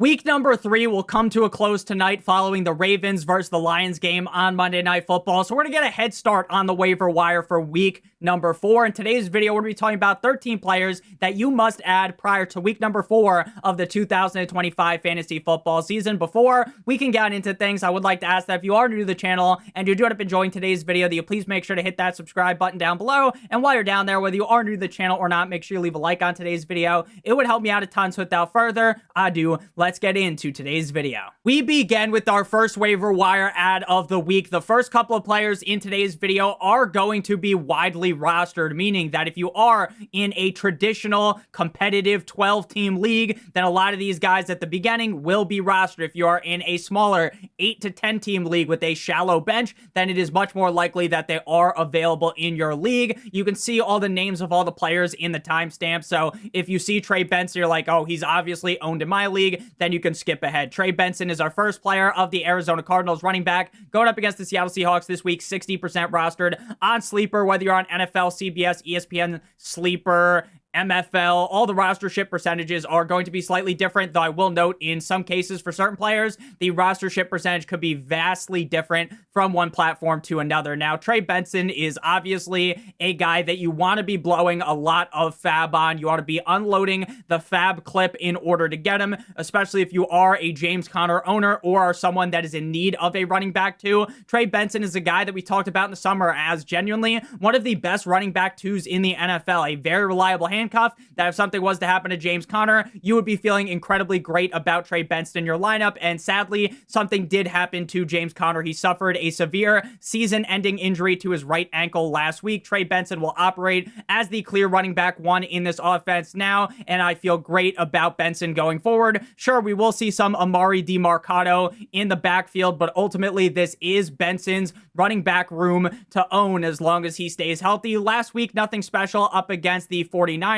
Week number 3 will come to a close tonight following the Ravens versus the Lions game on Monday Night Football. So we're going to get a head start on the waiver wire for week number 4. In today's video, we're going to be talking about 13 players that you must add prior to week number 4 of the 2025 fantasy football season. Before we can get into things, I would like to ask that if you are new to the channel and you do end up enjoying today's video, that you please make sure to hit that subscribe button down below. And while you're down there, whether you are new to the channel or not, make sure you leave a like on today's video. It would help me out a ton. So without further ado, let's get into today's video. We begin with our first waiver wire ad of the week. The first couple of players in today's video are going to be widely rostered, meaning that if you are in a traditional competitive 12-team league, then a lot of these guys at the beginning will be rostered. If you are in a smaller 8 to 10-team league with a shallow bench, then it is much more likely that they are available in your league. You can see all the names of all the players in the timestamp. So if you see Trey Benson, you're like, oh, he's obviously owned in my league, then you can skip ahead. Trey Benson is our first player of the Arizona Cardinals running back going up against the Seattle Seahawks this week, 60% rostered on Sleeper, whether you're on NFL, CBS, ESPN, Sleeper, MFL, all the rostership percentages are going to be slightly different, though I will note in some cases for certain players, the rostership percentage could be vastly different from one platform to another. Now, Trey Benson is obviously a guy that you want to be blowing a lot of fab on. You want to be unloading the fab clip in order to get him, especially if you are a James Conner owner or are someone that is in need of a running back too. Trey Benson is a guy that we talked about in the summer as genuinely one of the best running back twos in the NFL, a very reliable handcuff that if something was to happen to James Conner, you would be feeling incredibly great about Trey Benson in your lineup. And sadly, something did happen to James Conner. He suffered a severe season-ending injury to his right ankle last week. Trey Benson will operate as the clear running back 1 in this offense now, and I feel great about Benson going forward. Sure, we will see some Amari DeMarcado in the backfield, but ultimately this is Benson's running back room to own as long as he stays healthy. Last week, nothing special up against the 49ers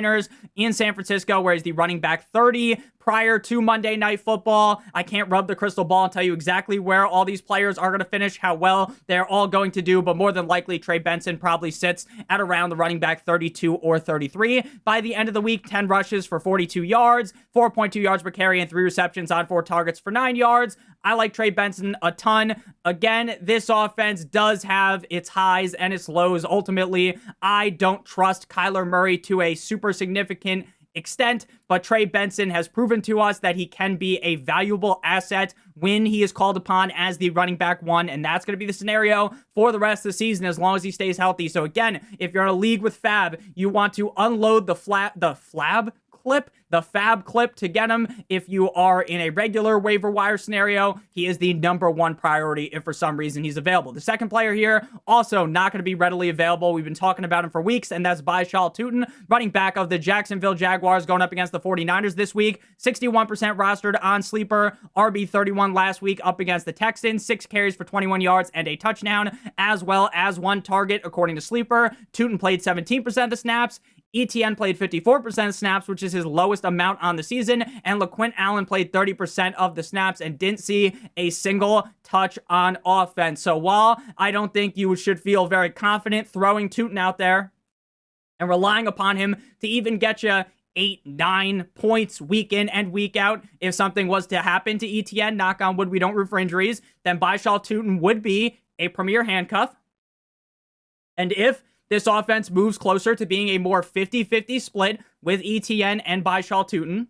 in San Francisco, where he's the running back 30 prior to Monday Night Football. I can't rub the crystal ball and tell you exactly where all these players are going to finish, how well they're all going to do, but more than likely, Trey Benson probably sits at around the running back 32 or 33. By the end of the week, 10 rushes for 42 yards, 4.2 yards per carry, and 3 receptions on 4 targets for 9 yards. I like Trey Benson a ton. Again, this offense does have its highs and its lows. Ultimately, I don't trust Kyler Murray to a super significant extent, but Trey Benson has proven to us that he can be a valuable asset when he is called upon as the running back 1, and that's going to be the scenario for the rest of the season as long as he stays healthy. So again, if you're in a league with fab, you want to unload the fab clip to get him. If you are in a regular waiver wire scenario, he is the number 1 priority if for some reason he's available. The second player here, also not going to be readily available. We've been talking about him for weeks, and that's Bhayshul Tuten, running back of the Jacksonville Jaguars going up against the 49ers this week. 61% rostered on Sleeper, RB31 last week up against the Texans, 6 carries for 21 yards and a touchdown, as well as 1 target according to Sleeper. Tuten played 17% of the snaps. ETN played 54% of snaps, which is his lowest amount on the season, and LaQuint Allen played 30% of the snaps and didn't see a single touch on offense. So while I don't think you should feel very confident throwing Tuten out there and relying upon him to even get you 8-9 points week in and week out, if something was to happen to ETN, knock on wood, we don't root for injuries, then Bhayshul Tuten would be a premier handcuff. And if this offense moves closer to being a more 50-50 split with ETN and Bhayshul Tuten,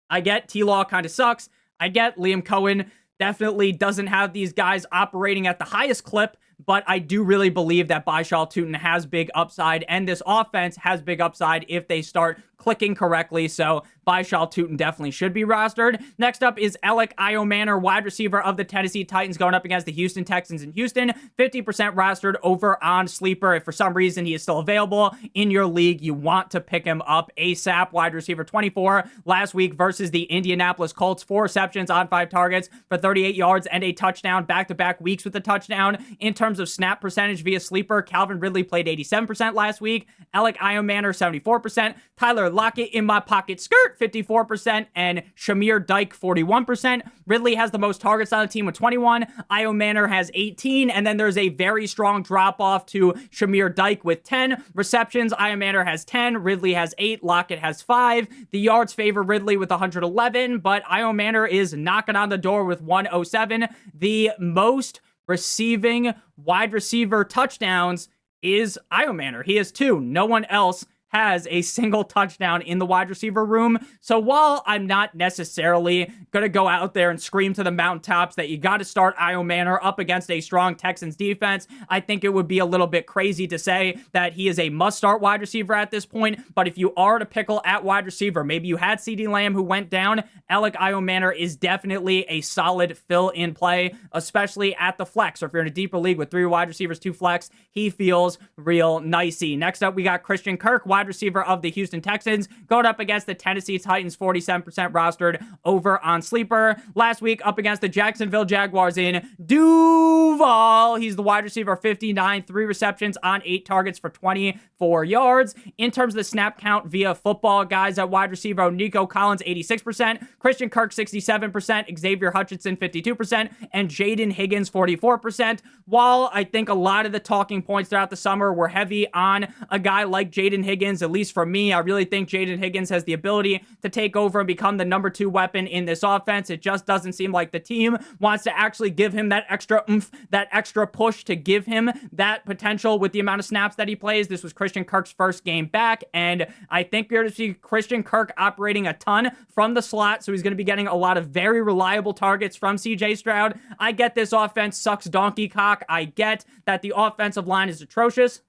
I get T-Law kind of sucks. I get Liam Cohen definitely doesn't have these guys operating at the highest clip, but I do really believe that Bhayshul Tuten has big upside, and this offense has big upside if they start clicking correctly. So Bhayshul Tuten definitely should be rostered. Next up is Elic, Ayomanor, wide receiver of the Tennessee Titans going up against the Houston Texans in Houston. 50% rostered over on Sleeper. If for some reason he is still available in your league, you want to pick him up ASAP. Wide receiver 24 last week versus the Indianapolis Colts. 4 receptions on 5 targets for 38 yards and a touchdown. Back-to-back weeks with a touchdown. In terms of snap percentage via Sleeper, Calvin Ridley played 87% last week. Elic, Ayomanor 74%. Tyler Lockett in my pocket skirt, 54%, and Shamir Dyke, 41%. Ridley has the most targets on the team with 21. Ayomanor has 18, and then there's a very strong drop-off to Shamir Dyke with 10 receptions. Ayomanor has 10, Ridley has 8, Lockett has 5. The yards favor Ridley with 111, but Ayomanor is knocking on the door with 107. The most receiving wide receiver touchdowns is Ayomanor. He has 2. No one else has a single touchdown in the wide receiver room. So while I'm not necessarily going to go out there and scream to the mountaintops that you got to start Ayomanor up against a strong Texans defense, I think it would be a little bit crazy to say that he is a must-start wide receiver at this point. But if you are to pickle at wide receiver, maybe you had CeeDee Lamb who went down, Elic Ayomanor is definitely a solid fill-in play, especially at the flex. Or if you're in a deeper league with 3 wide receivers, 2 flex, he feels real nicey. Next up, we got Christian Kirk, wide receiver of the Houston Texans, going up against the Tennessee Titans, 47% rostered over on Sleeper. Last week, up against the Jacksonville Jaguars in Duval. He's the wide receiver, 59, 3 receptions on 8 targets for 24 yards. In terms of the snap count via football, guys at wide receiver, Nico Collins, 86%, Christian Kirk, 67%, Xavier Hutchinson, 52%, and Jaden Higgins, 44%. While I think a lot of the talking points throughout the summer were heavy on a guy like Jaden Higgins, at least for me, I really think Jaden Higgins has the ability to take over and become the number 2 weapon in this offense. It just doesn't seem like the team wants to actually give him that extra oomph, that extra push to give him that potential with the amount of snaps that he plays. This was Christian Kirk's first game back, and I think we're going to see Christian Kirk operating a ton from the slot, so he's going to be getting a lot of very reliable targets from CJ Stroud. I get this offense sucks donkey cock. I get that the offensive line is atrocious.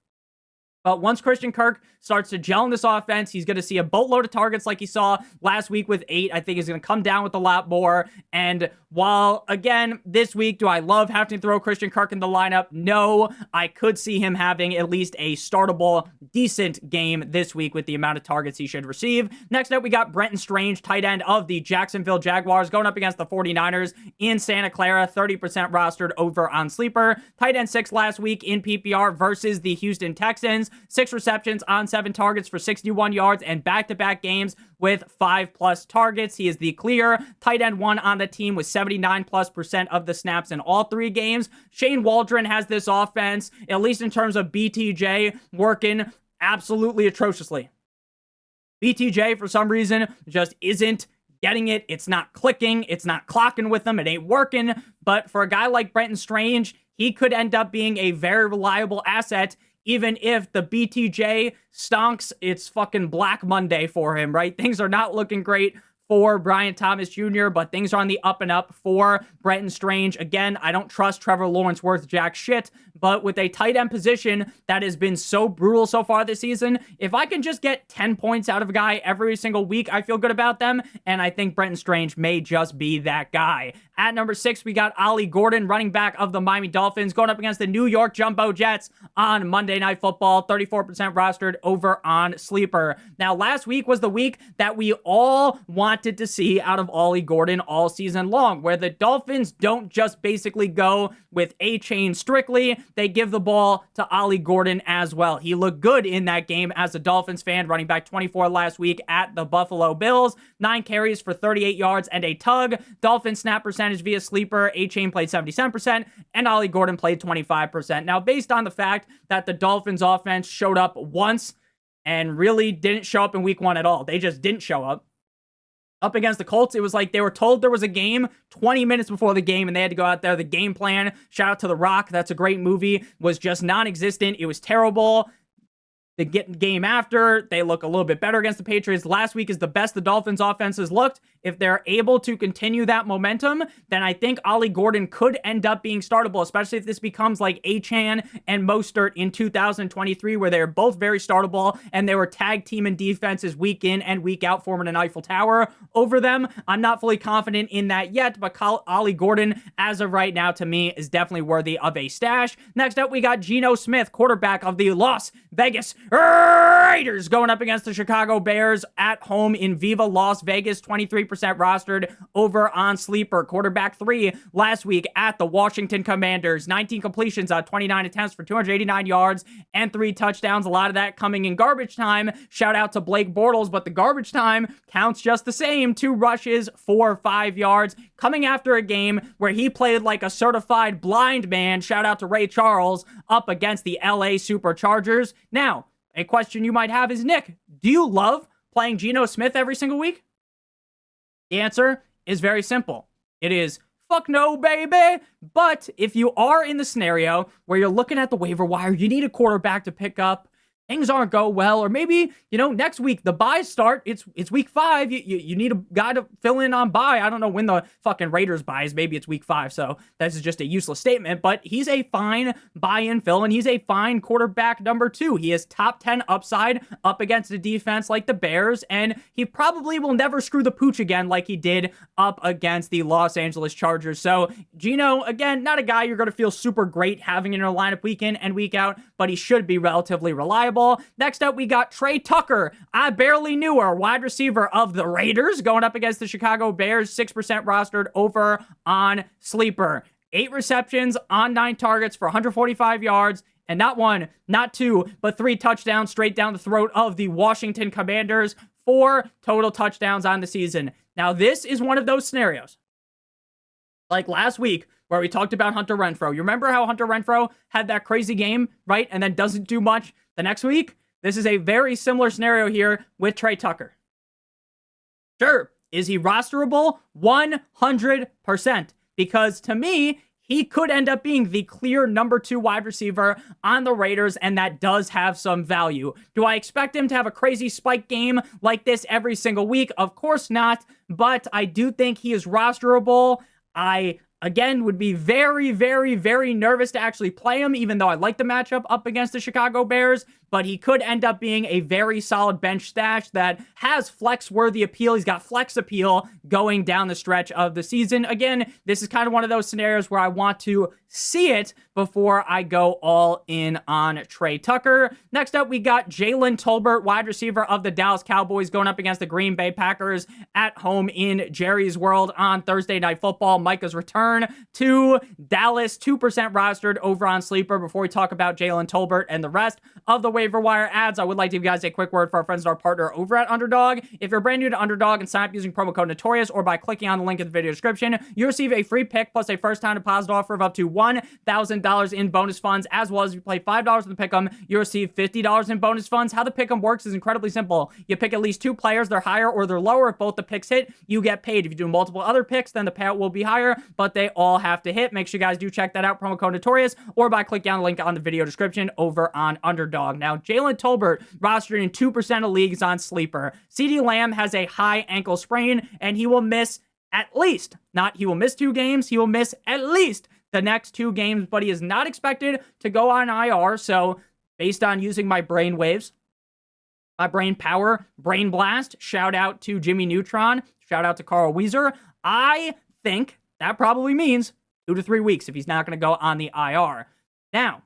But once Christian Kirk starts to gel in this offense, he's going to see a boatload of targets like he saw last week with 8. I think he's going to come down with a lot more. And while, again, this week, do I love having to throw Christian Kirk in the lineup? No, I could see him having at least a startable, decent game this week with the amount of targets he should receive. Next up, we got Brenton Strange, tight end of the Jacksonville Jaguars, going up against the 49ers in Santa Clara, 30% rostered over on Sleeper. Tight end 6 last week in PPR versus the Houston Texans. 6 receptions on 7 targets for 61 yards and back-to-back games with 5+ targets. He is the clear tight end 1 on the team with 79+% of the snaps in all 3 games. Shane Waldron has this offense, at least in terms of BTJ, working absolutely atrociously. BTJ, for some reason, just isn't getting it. It's not clicking. It's not clocking with them. It ain't working. But for a guy like Brenton Strange, he could end up being a very reliable asset. Even if the BTJ stonks, it's fucking Black Monday for him, right? Things are not looking great for Brian Thomas Jr., but things are on the up and up for Brenton Strange. Again, I don't trust Trevor Lawrence worth jack shit, but with a tight end position that has been so brutal so far this season, if I can just get 10 points out of a guy every single week, I feel good about them, and I think Brenton Strange may just be that guy. At number 6, we got Ollie Gordon, running back of the Miami Dolphins, going up against the New York Jumbo Jets on Monday Night Football, 34% rostered over on Sleeper. Now, last week was the week that we all wanted to see out of Ollie Gordon all season long, where the Dolphins don't just basically go with A-Chain strictly, they give the ball to Ollie Gordon as well. He looked good in that game as a Dolphins fan, running back 24 last week at the Buffalo Bills, 9 carries for 38 yards and a tug. Dolphins snap percentage via Sleeper, A-Chain played 77%, and Ollie Gordon played 25%. Now, based on the fact that the Dolphins offense showed up once and really didn't show up in week 1 at all, they just didn't show up. Up against the Colts, it was like they were told there was a game 20 minutes before the game, and they had to go out there. The game plan, shout out to The Rock, that's a great movie, was just non-existent. It was terrible. The game after, they look a little bit better against the Patriots. Last week is the best the Dolphins offense has looked. If they're able to continue that momentum, then I think Ollie Gordon could end up being startable, especially if this becomes like Achane and Mostert in 2023, where they're both very startable, and they were tag team in defenses week in and week out, forming an Eiffel Tower over them. I'm not fully confident in that yet, but Ollie Gordon, as of right now, to me, is definitely worthy of a stash. Next up, we got Geno Smith, quarterback of the Las Vegas Raiders going up against the Chicago Bears at home in Viva Las Vegas, 23% rostered over on Sleeper. Quarterback 3 last week at the Washington Commanders. 19 completions on 29 attempts for 289 yards and 3 touchdowns. A lot of that coming in garbage time. Shout out to Blake Bortles, but the garbage time counts just the same. 2 rushes for 5 yards. Coming after a game where he played like a certified blind man. Shout out to Ray Charles up against the LA Superchargers. Now, a question you might have is, Nick, do you love playing Geno Smith every single week? The answer is very simple. It is fuck no, baby. But if you are in the scenario where you're looking at the waiver wire, you need a quarterback to pick up, things aren't go well, or maybe, next week, the buys start, it's week 5, you need a guy to fill in on bye. I don't know when the fucking Raiders buys, maybe it's week 5, so this is just a useless statement, but he's a fine buy-in fill, and he's a fine quarterback number 2. He is top 10 upside up against a defense like the Bears, and he probably will never screw the pooch again like he did up against the Los Angeles Chargers. So Geno, again, not a guy you're going to feel super great having in your lineup week in and week out, but he should be relatively reliable. Next up, we got Tre Tucker. I barely knew her, wide receiver of the Raiders, going up against the Chicago Bears, 6% rostered over on Sleeper. 8 receptions on 9 targets for 145 yards, and not 1, not 2, but 3 touchdowns straight down the throat of the Washington Commanders. 4 total touchdowns on the season. Now, this is one of those scenarios, like last week, where we talked about Hunter Renfrow. You remember how Hunter Renfrow had that crazy game, right? And then doesn't do much the next week? This is a very similar scenario here with Tre Tucker. Sure, is he rosterable? 100%. Because to me, he could end up being the clear number 2 wide receiver on the Raiders, and that does have some value. Do I expect him to have a crazy spike game like this every single week? Of course not, but I do think he is rosterable. I, again, would be very, very, very nervous to actually play him, even though I like the matchup up against the Chicago Bears, but he could end up being a very solid bench stash that has flex-worthy appeal. He's got flex appeal going down the stretch of the season. Again, this is kind of one of those scenarios where I want to see it before I go all in on Tre Tucker. Next up, we got Jalen Tolbert, wide receiver of the Dallas Cowboys, going up against the Green Bay Packers at home in Jerry's World on Thursday Night Football. Micah's return to Dallas, 2% rostered over on Sleeper. Before we talk about Jalen Tolbert and the rest of the waiver wire ads, I would like to give you guys a quick word for our friends and our partner over at Underdog. If you're brand new to Underdog and sign up using promo code Notorious or by clicking on the link in the video description, you receive a free pick plus a first-time deposit offer of up to $1,000 in bonus funds, as well as if you play $5 in the pick'em, you receive $50 in bonus funds. How the pick'em works is incredibly simple. You pick at least 2 players, they're higher or they're lower. If both the picks hit, you get paid. If you do multiple other picks, then the payout will be higher, but they all have to hit. Make sure you guys do check that out, promo code Notorious, or by clicking on the link on the video description over on Underdog. Now, Jalen Tolbert rostered in 2% of leagues on Sleeper. CeeDee Lamb has a high ankle sprain, and he will miss at least, not he will miss 2 games, he will miss at least the next 2 games, but he is not expected to go on IR. So based on using my brain waves, my brain power, brain blast, shout out to Jimmy Neutron, shout out to Carl Weiser, I think that probably means 2 to 3 weeks if he's not going to go on the IR. Now,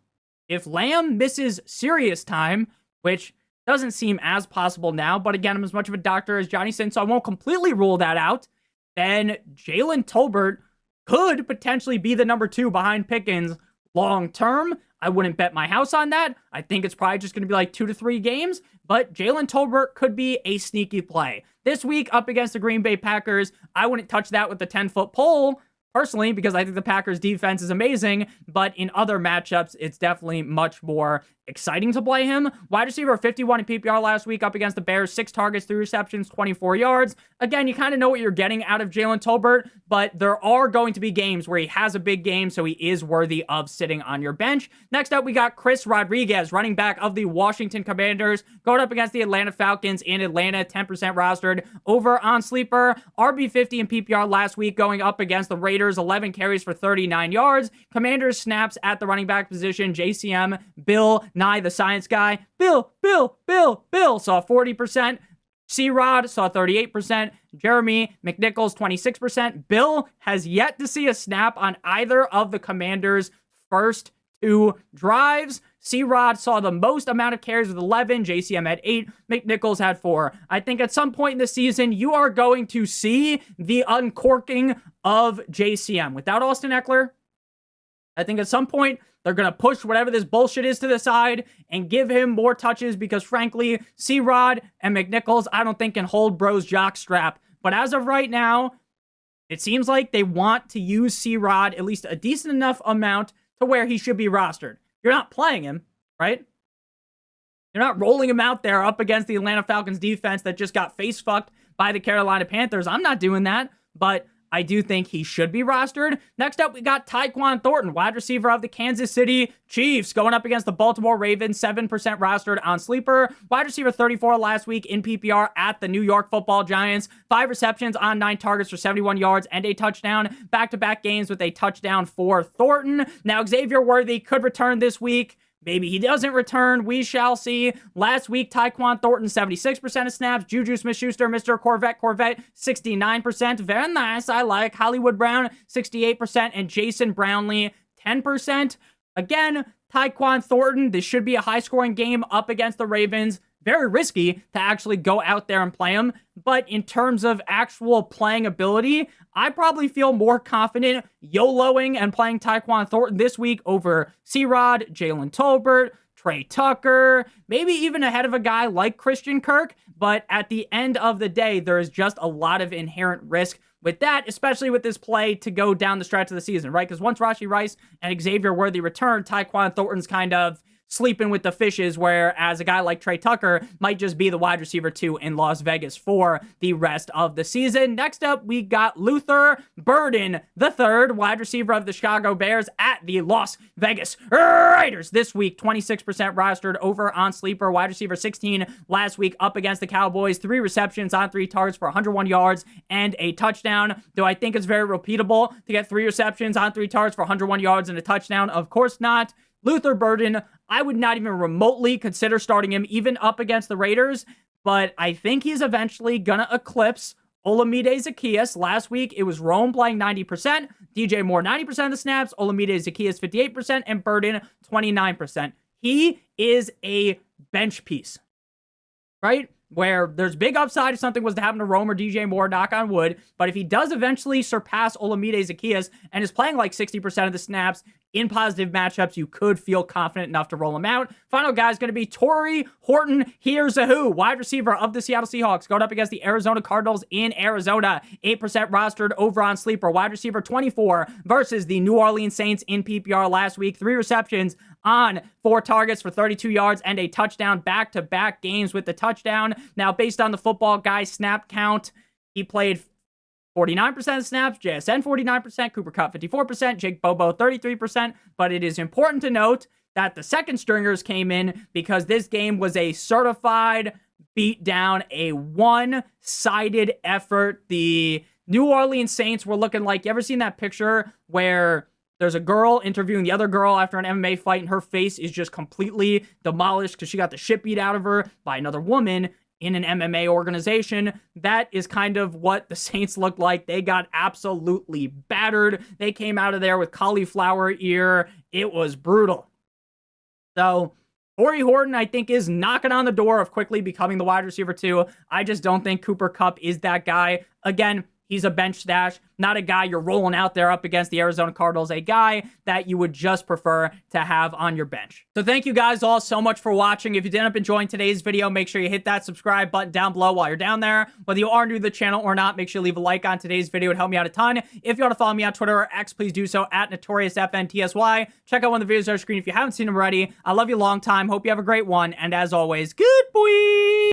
if Lamb misses serious time, which doesn't seem as possible now, but again, I'm as much of a doctor as Johnny Sin, so I won't completely rule that out, then Jalen Tolbert could potentially be the number 2 behind Pickens long term. I wouldn't bet my house on that. I think it's probably just going to be like 2 to 3 games, but Jalen Tolbert could be a sneaky play. This week up against the Green Bay Packers, I wouldn't touch that with the 10-foot pole, personally, because I think the Packers defense is amazing, but in other matchups, it's definitely much more exciting to play him. Wide receiver 51 in PPR last week up against the Bears, 6 targets, 3 receptions, 24 yards. Again, you kind of know what you're getting out of Jalen Tolbert, but there are going to be games where he has a big game, so he is worthy of sitting on your bench. Next up, we got Chris Rodriguez, running back of the Washington Commanders, going up against the Atlanta Falcons in Atlanta, 10% rostered over on Sleeper. RB50 in PPR last week, going up against the Raiders, 11 carries for 39 yards. Commanders snaps at the running back position. JCM, Bill Nye, the science guy. Bill saw 40%. C-Rod saw 38%. Jeremy McNichols, 26%. Bill has yet to see a snap on either of the Commanders' first 2 drives. C-Rod saw the most amount of carries with 11. JCM had 8. McNichols had 4. I think at some point in the season, you are going to see the uncorking of JCM. Without Austin Eckler, I think at some point, they're going to push whatever this bullshit is to the side and give him more touches because, frankly, C-Rod and McNichols, I don't think can hold bro's jockstrap. But as of right now, it seems like they want to use C-Rod at least a decent enough amount to where he should be rostered. You're not playing him, right? You're not rolling him out there up against the Atlanta Falcons defense that just got face fucked by the Carolina Panthers. I'm not doing that, but I do think he should be rostered. Next up, we got Tyquan Thornton, wide receiver of the Kansas City Chiefs, going up against the Baltimore Ravens, 7% rostered on Sleeper. Wide receiver 34 last week in PPR at the New York Football Giants. 5 receptions on 9 targets for 71 yards and a touchdown. Back-to-back games with a touchdown for Thornton. Now, Xavier Worthy could return this week. Maybe he doesn't return. We shall see. Last week, Tyquan Thornton, 76% of snaps. Juju Smith-Schuster, Mr. Corvette, 69%. Very nice. I like. Hollywood Brown, 68%. And Jason Brownlee, 10%. Again, Tyquan Thornton, this should be a high-scoring game up against the Ravens. Very risky to actually go out there and play him. But in terms of actual playing ability, I probably feel more confident YOLOing and playing Tyquan Thornton this week over C-Rod, Jalen Tolbert, Tre Tucker, maybe even ahead of a guy like Christian Kirk. But at the end of the day, there is just a lot of inherent risk with that, especially with this play to go down the stretch of the season, right? Because once Rashee Rice and Xavier Worthy return, Tyquan Thornton's kind of sleeping with the fishes, whereas a guy like Tre Tucker might just be the wide receiver 2 in Las Vegas for the rest of the season. Next up, we got Luther Burden III, wide receiver of the Chicago Bears at the Las Vegas Raiders this week. 26% rostered over on Sleeper. Wide receiver 16 last week up against the Cowboys. 3 receptions on 3 targets for 101 yards and a touchdown. Do I think it's very repeatable to get 3 receptions on 3 targets for 101 yards and a touchdown? Of course not. Luther Burden, I would not even remotely consider starting him even up against the Raiders, but I think he's eventually going to eclipse Olamide Zaccheaus. Last week, it was Rome playing 90%, DJ Moore 90% of the snaps, Olamide Zaccheaus 58%, and Burden 29%. He is a bench piece, right? Where there's big upside if something was to happen to Rome or DJ Moore, knock on wood. But if he does eventually surpass Olamide Zaccheaus and is playing like 60% of the snaps in positive matchups, you could feel confident enough to roll him out. Final guy is going to be Tory Horton. Here's a who, wide receiver of the Seattle Seahawks, going up against the Arizona Cardinals in Arizona. 8% rostered over on Sleeper. Wide receiver 24 versus the New Orleans Saints in PPR last week. 3 receptions on 4 targets for 32 yards and a touchdown. Back-to-back games with the touchdown. Now, based on the football guy snap count, he played 49% of snaps, JSN 49%, Cooper Kupp 54%, Jake Bobo 33%, but it is important to note that the second stringers came in because this game was a certified beatdown, a one-sided effort. The New Orleans Saints were looking like, you ever seen that picture where there's a girl interviewing the other girl after an MMA fight and her face is just completely demolished because she got the shit beat out of her by another woman in an MMA organization? That is kind of what the Saints looked like. They got absolutely battered. They came out of there with cauliflower ear. It was brutal. So Tory Horton, I think, is knocking on the door of quickly becoming the wide receiver 2. I just don't think Cooper Kupp is that guy. Again, he's a bench stash, not a guy you're rolling out there up against the Arizona Cardinals, a guy that you would just prefer to have on your bench. So thank you guys all so much for watching. If you did end up enjoying today's video, make sure you hit that subscribe button down below while you're down there. Whether you are new to the channel or not, make sure you leave a like on today's video. It'd help me out a ton. If you want to follow me on Twitter or X, please do so at NotoriousFNTSY. Check out one of the videos on our screen if you haven't seen them already. I love you long time. Hope you have a great one. And as always, good boy.